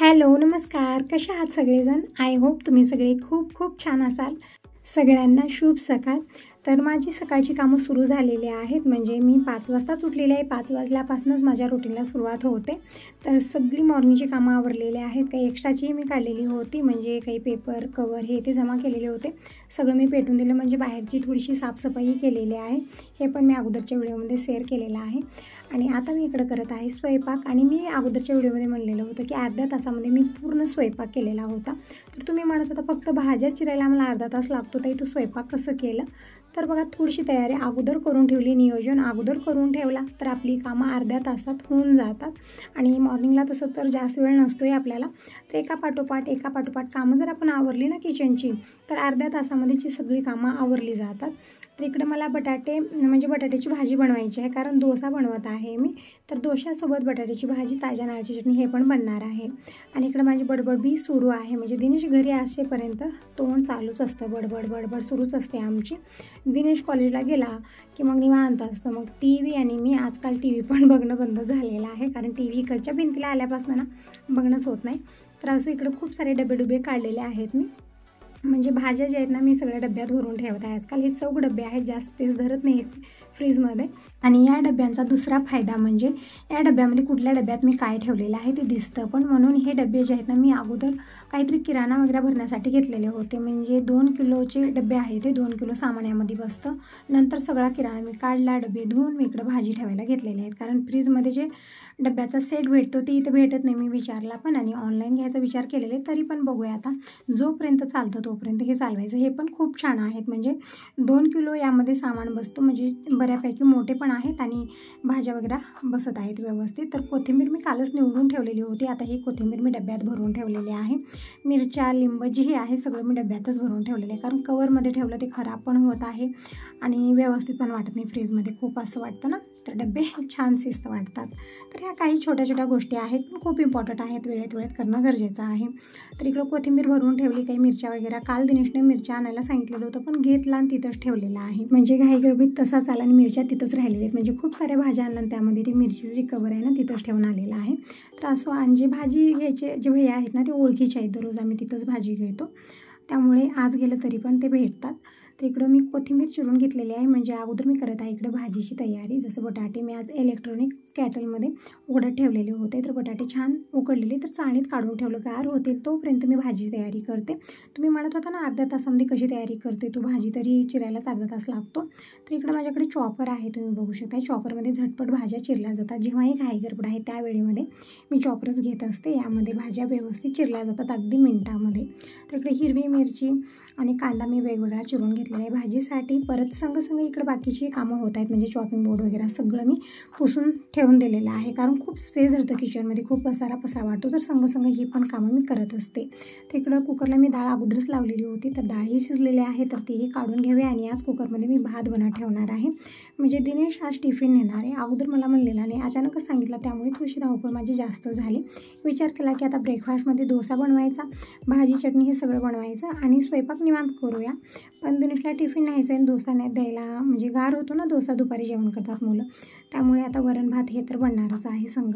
Hello नमस्कार, कशा आहात सगळेजण? आय होप तुम्ही सगळे खूप खूप छान असाल। सगळ्यांना शुभ सकाळ। तर माझी सकाळची कामं सुरू झालेली आहेत, म्हणजे मी 5 वाजताच उठलेले आहे। 5 वाजल्यापासूनच माझ्या रुटीनला सुरुवात होते। तर सगळी मॉर्निंगची कामं आवरलेली आहेत। काही एक्स्ट्राची मी काढलेली होती, म्हणजे काही पेपर कवर हे ते जमा केलेले होते, सगळं मी पेटून दिलं। म्हणजे बाहेरची थोडीशी साफसफाई केलेली आहे, हे पण मी अगोदरच्या व्हिडिओमध्ये शेअर केलेलं आहे। आणि आता मी इकडे करत आहे स्वयंपाक। आणि मी अगोदरच्या व्हिडिओमध्ये म्हणलेलं होतं की अर्ध्या तासामध्ये मी पूर्ण स्वयंपाक केलेला होता। तर तुम्ही म्हणत होता फक्त भाज्या चिरायला मला अर्धा तास लागतो, ताई तू स्वयंपाक कसं केलं? तर बघा, थोडीशी तयारी अगोदर करून ठेवली, नियोजन अगोदर करून ठेवला तर आपली कामं अर्ध्या तासात होऊन जातात। आणि मॉर्निंगला तसं तर जास्त वेळ नसतोय आपल्याला, तर एका पाठोपाठ कामं जर आपण आवरली ना किचनची, तर अर्ध्या तासामध्येची सगळी कामं आवरली जातात। तर इकडे मला बटाट्याची भाजी बनवायची आहे, कारण डोसा बनवत आहे मी। तर डोशासोबत बटाट्याची भाजी, ताज्या नारळाची चटणी हे पण बनणार आहे। आणि इकडे माझी बडबड बी सुरू आहे, म्हणजे दिनेश घरी असेपर्यंत तोंड चालूच असतं, बडबड सुरूच असते आमची। दिनेश कॉलेजला गेला की मग निवांत असतं। मग टी व्ही, आणि मी आजकाल टी व्ही पण बघणं बंद झालेलं आहे, कारण टी व्ही इकडच्या भिंतीला आल्यापासून ना बघणंच होत नाही। तर असं इकडे खूप सारे डबे काढलेले आहेत मी, म्हणजे भाज्या ज्या आहेत ना मी सगळ्या डब्यात भरून ठेवत आहे। आजकाल हे चौक डबे आहेत, जास्त स्पेस धरत नाहीत फ्रीजमध्ये। आणि या डब्यांचा दुसरा फायदा म्हणजे या डब्यामध्ये कुठल्या डब्यात मी काय ठेवलेलं आहे ते दिसतं पण। म्हणून हे डबे जे आहेत ना मी अगोदर काहीतरी किराणा वगैरे भरण्यासाठी घेतलेले होते, म्हणजे 2 किलोचे डबे आहेत, ते 2 किलो सामान यामध्ये बसतं। नंतर सगळा किराणा मी काढला, डबे धुवून मी इकडं भाजी ठेवायला घेतलेले आहेत, कारण फ्रीजमध्ये जे डब्याचा सेट भेटतो ते इथं भेटत नाही। मी विचारला पण आणि ऑनलाईन घ्यायचा विचार केलेला, तरी पण बघूया आता, जोपर्यंत चालतं तोपर्यंत हे चालवायचं। हे पण खूप छान आहेत, म्हणजे 2 किलो यामध्ये सामान बसतं, म्हणजे बऱ्यापैकी मोठे पण आहेत आणि भाज्या वगैरे बसत आहेत व्यवस्थित। तर कोथिंबीर मी कालच निवडून ठेवलेली होती, आता ही कोथिंबीर मी डब्यात भरून ठेवलेली आहे। मिरच्या, लिंब जी आहे सगळं मी डब्यातच भरून ठेवलेलं आहे, कारण कवरमध्ये ठेवलं ते खराब पण होत आहे आणि व्यवस्थित पण वाटत नाही फ्रीजमध्ये, खूप असं वाटतं ना, तर डबे छान शिस्त वाटतात। तर ह्या काही छोट्या गोष्टी आहेत, पण खूप इम्पॉर्टंट आहेत, वेळेत करणं गरजेचं आहे। तर इकडं कोथिंबीर भरून ठेवली, काही मिरच्या वगैरे, काल दिनेशने मिरच्या आणायला सांगितलेलं होतं पण घेतला आणि तिथंच ठेवलेला आहे, म्हणजे घाईगडबडीत तसाच आला आणि मिरच्या तिथंच राहिलेल्या आहेत। म्हणजे खूप साऱ्या भाज्या आणल्या, त्यामध्ये ती मिरचीची जी कवर आहे ना तिथंच ठेवून आलेला आहे। तर असं, आणि जे भाजी घ्यायचे जे भैया आहेत ना ते ओळखीचे आहेत, दररोज आम्ही तिथंच भाजी घेतो, त्यामुळे आज गेलं तरी पण ते भेटतात। तर इकडं मी कोथिंबीर चिरून घेतलेली आहे, म्हणजे अगोदर मी करत आहे इकडं भाजीची तयारी। जसं बटाटे मी आज इलेक्ट्रॉनिक कॅटलमध्ये उघडत ठेवलेले होते, तर बटाटे छान उकडलेले, तर चाळणीत काढून ठेवलं, गार होतील तोपर्यंत मी भाजी तयारी करते। तुम्ही म्हणत होता ना अर्ध्या तासामध्ये कशी तयारी करते तू भाजी, तरी चिरायलाच अर्धा तास लागतो। तर इकडं माझ्याकडे चॉपर आहे, तुम्ही बघू शकता, चॉपरमध्ये झटपट भाज्या चिरल्या जातात। जेव्हाही घाई गडबड आहे त्यावेळेमध्ये मी चॉपरच घेत असते, यामध्ये भाज्या व्यवस्थित चिरल्या जातात अगदी मिनटामध्ये। तर इकडे हिरवी मिरची आणि कांदा मी वेगवेगळा चिरून घेतलेला आहे भाजीसाठी। परत संग इकडे बाकीची कामं होत आहेत, म्हणजे चॉपिंग बोर्ड वगैरे सगळं मी पुसून ठेवून दिलेलं आहे, कारण खूप स्पेस धरतं किचनमध्ये, खूप पसारा वाटतो, तर संग ही पण कामं मी करत असते। तर इकडं कुकरला मी डाळ अगोदरच लावलेली होती, तर डाळही शिजलेली आहे, तर तीही काढून घेऊया। आणि आज कुकरमध्ये मी भात बनवत ठेवणार आहे, म्हणजे दिनेश आज टिफिन नेणार आहे, अगोदर मला म्हणलेला नाही, अचानकच सांगितलं, त्यामुळे थोडीशी धावपळ माझी जास्त झाली। विचार केला की आता ब्रेकफास्टमध्ये डोसा बनवायचा, भाजी चटणी हे सगळं बनवायचं आणि स्वयंपाक निवांत करूया। पण दिनेशला टिफिन न्यायचं आहे, डोसा नाही द्यायला, म्हणजे गार होतो ना डोसा, दुपारी जेवण करतात मुलं, त्यामुळे आता वरण भात हे तर बनणारच आहे संग।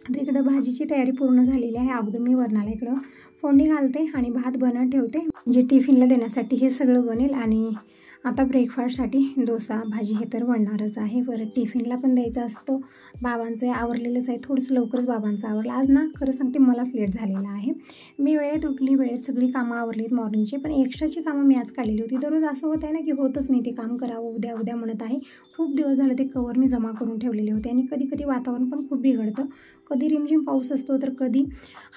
तर इकडं भाजीची तयारी पूर्ण झालेली आहे, अगोदर मी वरणाला इकडं फोडणी घालते आणि भात बनवून ठेवते, म्हणजे टिफिनला देण्यासाठी हे सगळं बनेल। आणि आता ब्रेकफास्टसाठी डोसा भाजी हे तर बनणारच आहे। बरं, टिफिनला पण द्यायचं असतं, बाबांचं आवरलेलंच आहे, थोडंसं लवकरच बाबांचं आवरलं आज ना, खरं सांगते मलाच लेट झालेला आहे। मी वेळेत उठली, वेळेत सगळी कामं आवरलीत मॉर्निंगची, पण एक्स्ट्राची कामं मी आज काढलेली होती। दररोज असं होत आहे ना की होतच नाही, ते काम करावं उद्या म्हणत आहे, खूप दिवस झालं ते कवर मी जमा करून ठेवलेले होते। आणि कधी वातावरण पण खूप बिघडतं, कधी रिमझिम पाऊस असतो तर कधी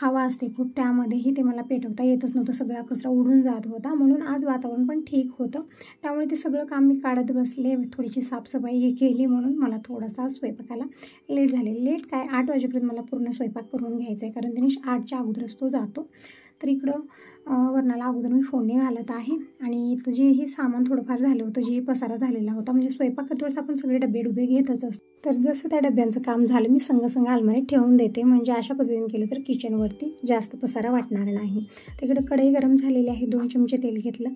हवा असते खूप, त्यामध्येही ते मला पेटवता येतच नव्हतं, सगळा कचरा उडून जात होता। म्हणून आज वातावरण पण ठीक होतं, त्यामुळे ते सगळं काम मी काढत बसले, थोडीशी साफसफाई हे केली, म्हणून मला थोडासा स्वयंपाकाला लेट झाले। लेट काय, 8 वाजेपर्यंत मला पूर्ण स्वयंपाक करून घ्यायचा आहे, कारण दिनेश 8च्या अगोदरच तो जातो। तर इकडं वरणाला अगोदर मी फोडणी घालत आहे, आणि जेही सामान थोडंफार झालं होतं, जेही पसारा झालेला होता, म्हणजे स्वयंपाक करतोच आपण सगळे डबे घेतच असतो, तर जसं त्या डब्यांचं काम झालं मी संग अलमारीत ठेवून देते, म्हणजे अशा पद्धतीने केलं तर किचनवरती जास्त पसारा वाटणार नाही। तिकडे कढई गरम झालेली आहे, 2 चमचे तेल घेतलं,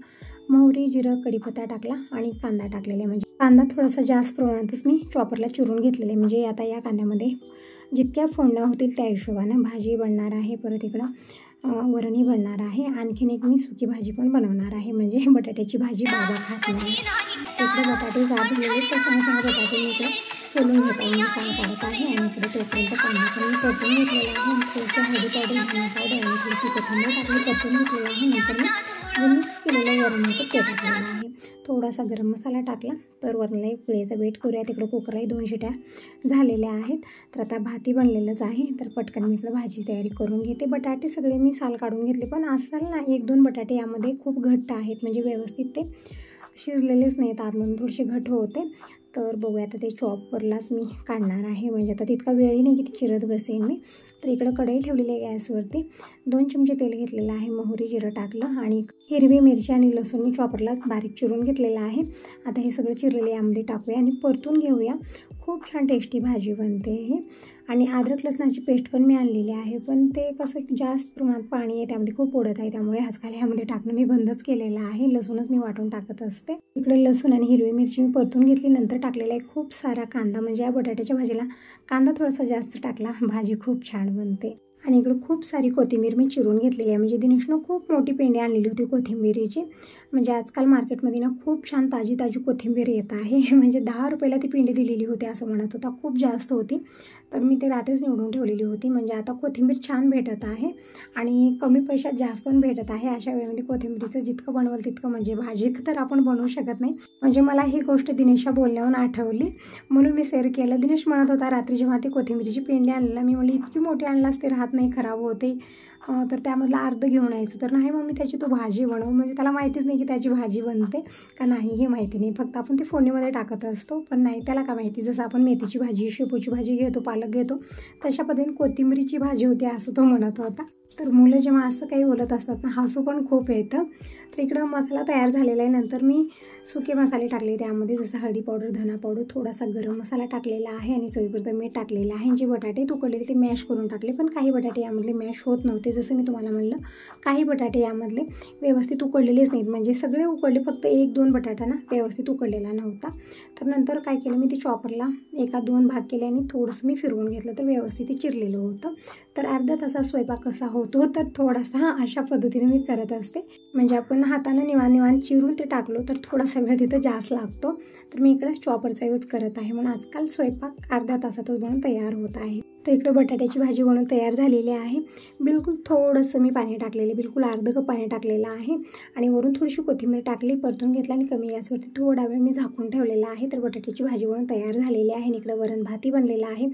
मोहरी, जिरं, कढीपत्ता टाकला आणि कांदा टाकलेला आहे, म्हणजे कांदा थोडासा जास्त प्रमाणातच मी चॉपरला चिरून घेतलेला आहे, म्हणजे आता या कांद्यामध्ये जितक्या फोडण्या होतील त्या हिशोबानं भाजी बनणार आहे. परत इकडं वरणही बनणार आहे. आणखीन एक मी सुकी भाजी पण बनवणार आहे, म्हणजे बटाट्याची भाजी बाबा खात नाही. इकडे बटाटे गाजलेले तर सांगा बटाटे मी इकडे सोलून घेत आहे, मी साल काढत आहे. आणि इकडे तोपर्यंत कांदा पण मी परतून घेतलेला आहे. थोडंसं हळदी पावडर, धना पावडर आणि थोडीशी कोथिंबीर टाकली परतून घेतलेलं आहे. नंतर मी जे मिक्स केलेलं वरण होतं ते टाकलेलं आहे. थोडासा गरम मसाला टाकला. तर वरणला एक वेळेचा वेट करूया. तिकडं कुकरलाही 2 शिट्या झालेल्या आहेत. तर आता भाती बनलेलंच आहे. तर पटकन मी इकडं भाजी तयारी करून घेते. बटाटे सगळे मी साल काढून घेतले, पण असं ना 1-2 बटाटे यामध्ये खूप घट्ट आहेत, म्हणजे व्यवस्थित ते शिजलेलेच नाहीत, आतमधून थोडेसे घट्ट होते. तर बघूया आता ते चॉपरलाच मी काढणार आहे, म्हणजे आता तितका वेळही नाही की ती चिरत बसेन मी. तर इकडं कढई ठेवलेली आहे गॅसवरती. 2 चमचे तेल घेतलेलं आहे. मोहरी जिरं टाकलं आणि हिरवी मिरची आणि लसूण मी चॉपरलाच बारीक चिरून घेतलेलं आहे. आता हे सगळं चिरलेलं यामध्ये टाकूया आणि परतून घेऊया. खूप छान टेस्टी भाजी बनते हे. आणि अद्रक लसणाची पेस्ट पण मी आणलेली आहे, पण ते कसं जास्त प्रमाणात पाणी आहे त्यामध्ये, खूप ओढत आहे, त्यामुळे आजकाल ह्यामध्ये टाकणं मी बंदच केलेलं आहे. लसूणच मी वाटून टाकत असते. इकडे लसूण आणि हिरवी मिरची मी परतून घेतली. नंतर टाकलेला आहे खूप सारा कांदा, म्हणजे या बटाट्याच्या भाजीला कांदा थोडासा जास्त टाकला भाजी खूप छान बनते. आणि इकडं खूप सारी कोथिंबीर मी चिरून घेतलेली आहे, म्हणजे दिनेशनं खूप मोठी पेंडी आणलेली होती कोथिंबीरीची. म्हणजे आजकाल मार्केटमध्ये ना खूप छान ताजी कोथिंबीर येत आहे. म्हणजे 10 रुपयाला ती पेंडी दिलेली होती असं म्हणत होता, खूप जास्त होती. तर मी ते रात्रीच निवडून ठेवलेली होती. म्हणजे आता कोथिंबीर छान भेटत आहे आणि कमी पैशात जास्त पण भेटत आहे. अशा वेळेमध्ये कोथिंबीरीचं जितकं बनवलं तितकं, म्हणजे भाजी तर आपण बनवू शकत नाही. म्हणजे मला ही गोष्ट दिनेशच्या बोलण्यावरून आठवली, म्हणून मी शेअर केलं. दिनेश म्हणत होता रात्री जेव्हा ती कोथिंबीरीची पेंडी आणलेला, मी म्हणली इतकी मोठी आणलास ते राहत नाही, खराब होते, तर त्यामधला अर्ध घेऊन यायचं. तर नाही मम्मी त्याची तू भाजी बनव. म्हणजे त्याला माहितीच नाही की त्याची भाजी बनते का नाही हे माहिती नाही, फक्त आपण ती फोडणीमध्ये टाकत असतो. पण नाही त्याला का माहिती, जसं आपण मेथीची भाजी, शेपूची भाजी घेतो, पालक घेतो, तशा पद्धतीने कोथिंबीरीची भाजी होती असं तो म्हणत होता. तर मुलं जेव्हा असं काही बोलत असतात ना, हसू पण खूप येतं. तर इकडं मसाला तयार झालेला आहे. नंतर मी सुके मसाले टाकले त्यामध्ये, जसं हळदी पावडर, धना पावडर, थोडासा गरम मसाला टाकलेला आहे आणि चवीपुरतं मीठ टाकलेलं आहे. जे बटाटे उकडलेले ते मॅश करून टाकले, पण काही बटाटे यामधले मॅश होत नव्हते. जसं मी तुम्हाला म्हणलं, काही बटाटे यामधले व्यवस्थित उकडलेलेच नाहीत, म्हणजे सगळे उकडले, फक्त 1-2 बटाटा ना व्यवस्थित उकडलेला नव्हता. तर नंतर काय केलं मी, ते चॉपरला 1-2 भाग केले आणि थोडंसं मी फिरवून घेतलं, तर व्यवस्थित ते चिरलेलं होतं. तर अर्धा तासात स्वयंपाक कसा होतो, तर थोडासा अशा पद्धतीने मी करत असते. म्हणजे आपण हातानं निवांत चिरून ते टाकलो तर थोडासा वेळ तिथं जास्त लागतो. तर मी इकडे चॉपरचा यूज करत आहे, म्हणून आजकाल स्वयंपाक अर्ध्या तासातच बनवून तयार होत आहे. तर इकडे बटाट्याची भाजी बनवून तयार झालेली आहे. बिलकुल थोडंसं मी पाणी टाकलेलं, बिलकुल अर्ध कप पाणी टाकलेलं आहे आणि वरून थोडीशी कोथिंबीर टाकली, परतून घेतला आणि कमी गॅसवरती थोडा वेळ मी झाकून ठेवलेला आहे. तर बटाट्याची भाजी बनवून तयार झालेली आहे. आणि इकडे वरण भाती बनलेला आहे.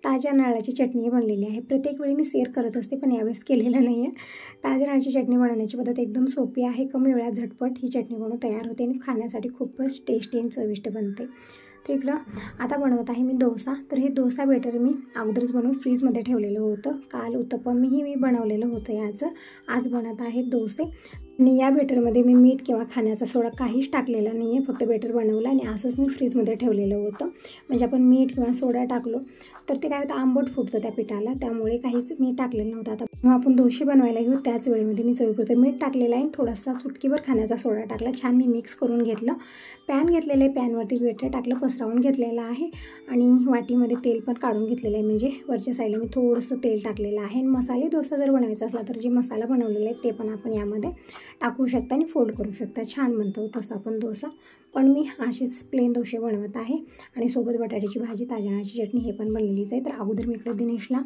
ताज्या नारळाची चटणी बनलेली आहे. प्रत्येक वेळी मी शेअर करत असते, पण यावेळेस केलेलं नाही आहे. ताज्या नारळाची चटणी बनवण्याची पद्धत एकदम सोपी आहे. कमी वेळात झटपट ही चटणी बनवून तयार होते आणि खाण्यासाठी खूपच टेस्टी आणि चविष्ट बनते. तर इकडं आता बनवत आहे मी डोसा. तर हे डोसा बेटर मी अगोदरच बनवून फ्रीजमध्ये ठेवलेलं होतं. काल उत्तप्पमही मी बनवलेलं होतं याचं. आज बनत आहेत डोसे. आणि या बेटरमध्ये मी मीठ किंवा खाण्याचा सोडा काहीच टाकलेला नाही आहे, फक्त बेटर बनवलं आणि असंच मी फ्रीजमध्ये ठेवलेलं होतं. म्हणजे आपण मीठ किंवा सोडा टाकलो तर ते काय होतं, आंबट फुटतं त्या पिठाला, त्यामुळे काहीच मीठ टाकलेलं नव्हतं. आता जेव्हा आपण डोसे बनवायला घेऊ त्याच वेळेमध्ये मी चवीपुरतं मीठ टाकलेलं आहे, थोडासा चुटकीभर खाण्याचा सोडा टाकला, छान मी मिक्स करून घेतलं. पॅन घेतलेलं आहे, पॅनवरती बेटर टाकलं, पसरवून घेतलेलं आहे आणि वाटीमध्ये तेल पण काढून घेतलेलं आहे, म्हणजे वरच्या साईडला मी थोडंसं तेल टाकलेलं आहे. आणि मसाले डोसा जर बनवायचा असला तर जे मसाला बनवलेला आहे ते पण आपण यामध्ये टाकू शकता आणि फोल्ड करू शकता, छान बनतो तसा आपण डोसा. पण मी असेच प्लेन डोसे बनवत आहे आणि सोबत बटाट्याची भाजी, ताज्या नारळाची चटणी हे पण बनलेलीच आहे. तर अगोदर मी इकडे दिनेशला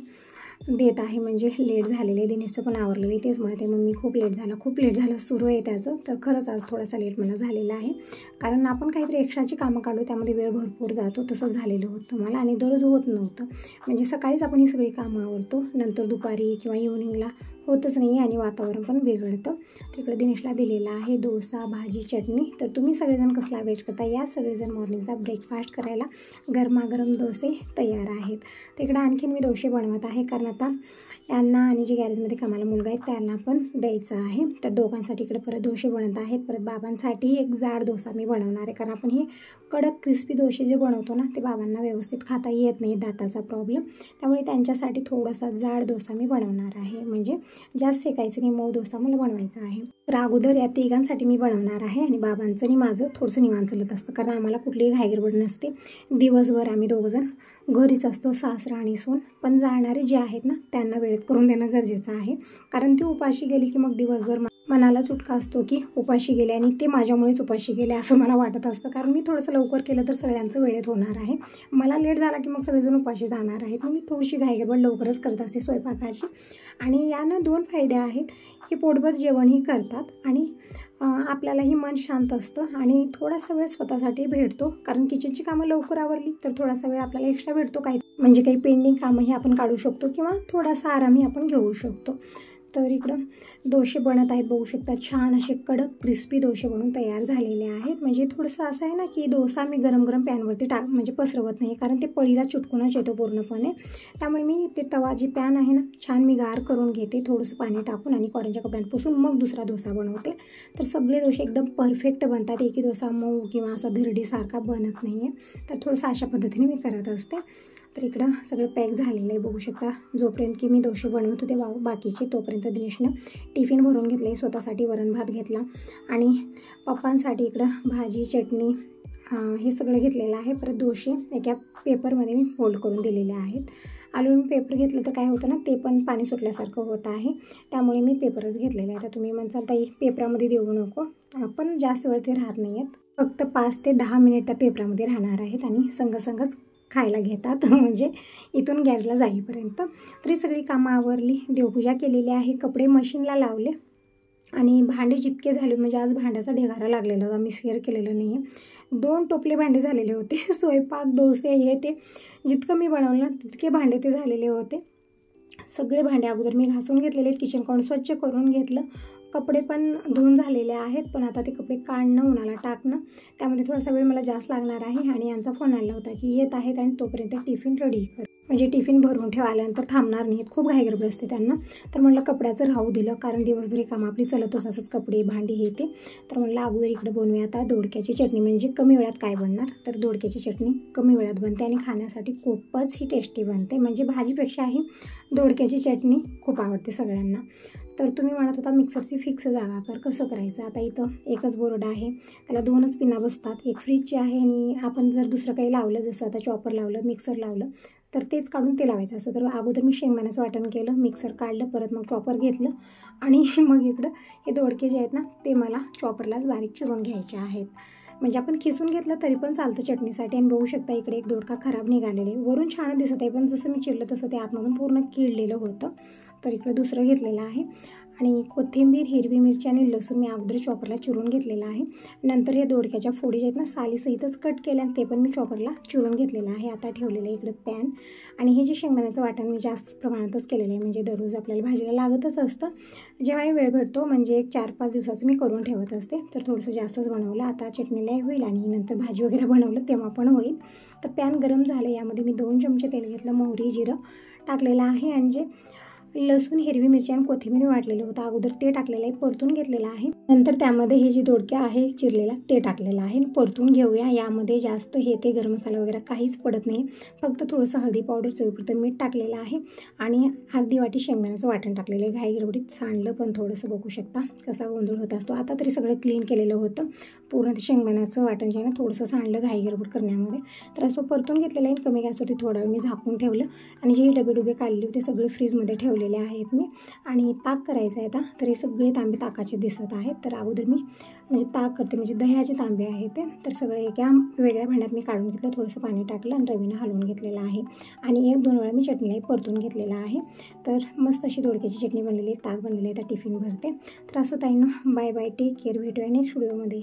देत आहे, म्हणजे लेट झालेले, दिनेशचं पण आवरलेलं, तेच म्हणते मग मी खूप लेट झालं सुरू आहे त्याचं. तर खरंच आज थोडासा लेट मला झालेला आहे, कारण आपण काहीतरी एक्स्ट्राची कामं काढू त्यामध्ये वेळ भरपूर जातो, तसंच झालेलं होतं मला आणि दररोज होत नव्हतं. म्हणजे सकाळीच आपण ही सगळी कामं आवरतो, नंतर दुपारी किंवा इव्हनिंगला होतच नाही आणि वातावरण पण बिघडतं. तिकडे दिनेशला दिलेला आहे डोसा, भाजी, चटणी. तर तुम्ही सगळेजण कसला वेट करता, या सगळेजण मॉर्निंगचा ब्रेकफास्ट करायला गरमागरम डोसे तयार आहेत. तिकडे आणखीन मी डोसे बनवत आहे, कारण आता यांना आणि जे गॅरेजमध्ये कामाला मुलगा आहे त्यांना पण द्यायचं आहे. तर दोघांसाठी इकडे परत डोसे बनत आहेत. परत बाबांसाठी एक जाड डोसा मी बनवणार आहे, कारण आपण हे कडक क्रिस्पी डोसे जे बनवतो ना ते बाबांना व्यवस्थित खाता येत नाही, दाताचा प्रॉब्लेम. त्यामुळे त्यांच्यासाठी थोडासा जाड डोसा मी बनवणार आहे, म्हणजे जास्त शेकायचं नाही, मऊ डोसा मला बनवायचा आहे. तर अगोदर या तिघांसाठी मी बनवणार आहे आणि बाबांचं आणि माझं थोडंसं निवांत चालत असतं, कारण आम्हाला कुठलीही घाईगडबड नसते. दिवसभर आम्ही दोघंजण घरीच असतो, सासरा आणि सून. पण जाणारे जे आहेत ना त्यांना वेळेत करून देणं गरजेचं आहे, कारण ती उपाशी गेली की मग दिवसभर मनाला चुटका असतो की उपाशी गेले आणि ते माझ्यामुळेच उपाशी गेले असं मला वाटत असतं. कारण मी थोडंसं लवकर केलं तर सगळ्यांचं वेळेत होणार आहे, मला लेट झाला की मग सगळेजण उपाशी जाणार आहेत. मी थोडीशी घाईगडबड लवकरच करत असते स्वयंपाकाची. आणि यानं 2 फायदे आहेत, हे पोटभर जेवणही करतात आणि आपल्यालाही मन शांत असतं आणि थोडासा वेळ स्वतःसाठी भेटतो, कारण किचनची कामं लवकर आवरली तर थोडासा वेळ आपल्याला एक्स्ट्रा भेटतो, म्हणजे काही पेंडिंग कामंही आपण काढू शकतो किंवा थोडासा आरामही आपण घेऊ शकतो. तर इकडं डोसे बनत आहेत, बघू शकता. छान असे कडक क्रिस्पी डोसे बनून तयार झालेले आहेत. म्हणजे थोडंसं असं आहे ना की डोसा मी गरम गरम पॅनवरती म्हणजे पसरवत नाही, कारण ते पळीला चिटकूनच येतो पूर्णपणे. त्यामुळे मी ते तवा जी पॅन आहे ना छान मी गार करून घेते, थोडंसं पाणी टाकून आणि कॉटनच्या कपड्यात पुसून मग दुसरा डोसा बनवते. तर सगळे डोसे एकदम परफेक्ट बनतात, एकही डोसा मऊ किंवा असा धिरडीसारखा बनत नाही आहे. तर थोडंसं अशा पद्धतीने मी करत असते. तर इकडं सगळं पॅक झालेलं आहे, बघू शकता. जोपर्यंत की मी डोसे बनवत होते बाकीचे, तोपर्यंत दिनेशनं टिफिन भरून घेतलं आहे, स्वतःसाठी वरण भात घेतला आणि पप्पांसाठी इकडं भाजी चटणी हे सगळं घेतलेलं आहे. परत डोसे एका पेपरमध्ये मी फोल्ड करून दिलेले आहेत. अल्युमिनियम पेपर घेतलं तर काय होतं ना ते पण पाणी सुटल्यासारखं होत आहे, त्यामुळे मी पेपरच घेतलेला आहे. तर तुम्ही म्हणसाल ताई पेपरामध्ये देऊ नको, पण जास्त वेळ ते राहत नाही आहेत, फक्त 5 ते 10 मिनिट त्या पेपरामध्ये राहणार आहेत आणि संगच खायला घेतात, म्हणजे इथून गॅरेजला जाईपर्यंत. तरी सगळी कामं आवरली, देवपूजा केलेली आहे, कपडे मशीनला लावले आणि भांडे जितके झाले, म्हणजे आज भांड्याचा ढिगारा लागलेला होता, मी शेअर केलेलं नाही आहे. 2 टोपले भांडे झालेले होते, स्वयंपाक डोसे हे ते जितकं मी बनवलं तितके भांडे ते झालेले होते. सगळे भांडे अगोदर मी घासून घेतलेले, किचन कॉर्नर स्वच्छ करून घेतलं. कपडे पण धुवून झालेले आहेत, पण आता ते कपडे काढणं उन्हाला टाकणं त्यामध्ये थोडासा वेळ मला जास्त लागणार आहे. आणि यांचा फोन आला होता की येत आहेत आणि तोपर्यंत टिफिन रेडी कर, म्हणजे टिफिन भरून ठेव, आल्यानंतर थांबणार नाहीत, खूप घाईगडबड असते त्यांना. तर म्हटलं कपड्याचं राहू दिलं, कारण दिवसभर काम आपली चलतच असंच, कपडे भांडी हे ते. तर म्हटलं अगोदर इकडे बनवूया आता दोडक्याची चटणी, म्हणजे कमी वेळात काय बनणार. तर दोडक्याची चटणी कमी वेळात बनते आणि खाण्यासाठी खूपच ही टेस्टी बनते, म्हणजे भाजीपेक्षाही दोडक्याची चटणी खूप आवडते सगळ्यांना. तर तुम्ही म्हणत होता मिक्सरची फिक्स जागा कर, कसं करायचं. आता इथं एकच बोर्ड आहे, त्याला 2च पिना बसतात, एक फ्रीजची आहे आणि आपण जर दुसरं काही लावलं, जसं आता चॉपर लावलं, मिक्सर लावलं तर तेच काढून ते लावायचं असं. तर अगोदर मी शेंगदाण्याचं वाटण केलं, मिक्सर काढलं, परत मग चॉपर घेतलं आणि मग इकडं हे दोडके जे आहेत ना ते मला चॉपरलाच बारीक चिरून घ्यायचे आहेत. म्हणजे आपण खिसून घेतलं तरी पण चालतं चटणीसाठी. आणि बघू शकता इकडे एक दोडका खराब निघालेले, वरून छान दिसत आहे, पण जसं मी चिरलं तसं ते आतमधून पूर्ण किडलेलं होतं. तर इकडे दुसरं घेतलेलं आहे आणि कोथिंबीर, हिरवी मिरची आणि लसूण मी अगोदर चॉपरला चिरून घेतलेलं आहे. नंतर हे दोडक्याच्या फोडी जे आहेत ना सालीसहितच कट केल्या, ते पण मी चॉपरला चिरून घेतलेलं आहे. आता ठेवलेलं आहे इकडे पॅन. आणि हे जे शेंगदाण्याचं वाटण मी जास्त प्रमाणातच केलेलं आहे, म्हणजे दररोज आपल्याला भाजीला लागतच असतं. जेव्हाही वेळ भेटतो, म्हणजे एक 4-5 दिवसाचं मी करून ठेवत असते. तर थोडंसं जास्तच बनवलं, आता चटणीलाही होईल आणि नंतर भाजी वगैरे बनवलं तेव्हा पण होईल. तर पॅन गरम झालं, यामध्ये मी 2 चमचे तेल घेतलं, मोहरी जिरं टाकलेलं आहे आणि जे लसूण, हिरवी मिरची आणि कोथिंबीर वाटलेलं होतं अगोदर ते टाकलेलं आहे, परतून घेतलेलं आहे. नंतर त्यामध्ये हे जे दोडके आहे चिरलेला ते टाकलेलं आहे, परतून घेऊया. यामध्ये जास्त हे ते गरम मसाला वगैरे काहीच पडत नाही, फक्त थोडंसं हळदी पावडर, चवीपुरतं मीठ टाकलेलं आहे आणि अर्धी वाटी शेंगदाण्याचं वाटण टाकलेलं आहे. घाई गडबडीत सांडलं, पण थोडंसं बघू शकता कसा गोंधळ होत असतो. आता तरी सगळं क्लीन केलेलं होतं, पूर्ण ते शेंगदाण्याचं वाटण जे आहे ना थोडंसं सांडलं घाई गडबड करण्यामध्ये. तर असं परतून घेतलेलं आहे, कमी गॅसवरती थोडा वेळ मी झाकून ठेवलं आणि जे डबे काढले होते सगळे फ्रीजमध्ये ठेवलेले आहेत मी. आणि ताक करायचं आहे आता, तरी सगळे तांबे ताकाचे दिसत आहेत. तर अगोदर मी म्हणजे ताक करते, म्हणजे दह्याचे तांबे आहेत ते. तर सगळे एका वेगळ्या भांड्यात मी काढून घेतलं, थोडंसं पाणी टाकलं आणि रवीनं हलवून घेतलेलं आहे आणि 1-2 वेळा मी चटणीलाही परतून घेतलेलं आहे. तर मस्त अशी दोडक्याची चटणी बनलेली आहे, ताक बनलेलं आहे. तर टिफिन भरते. तर असं ताईंनो, बाय बाय, टेक केअर, भेटूया नेक्स्ट व्हिडिओमध्ये.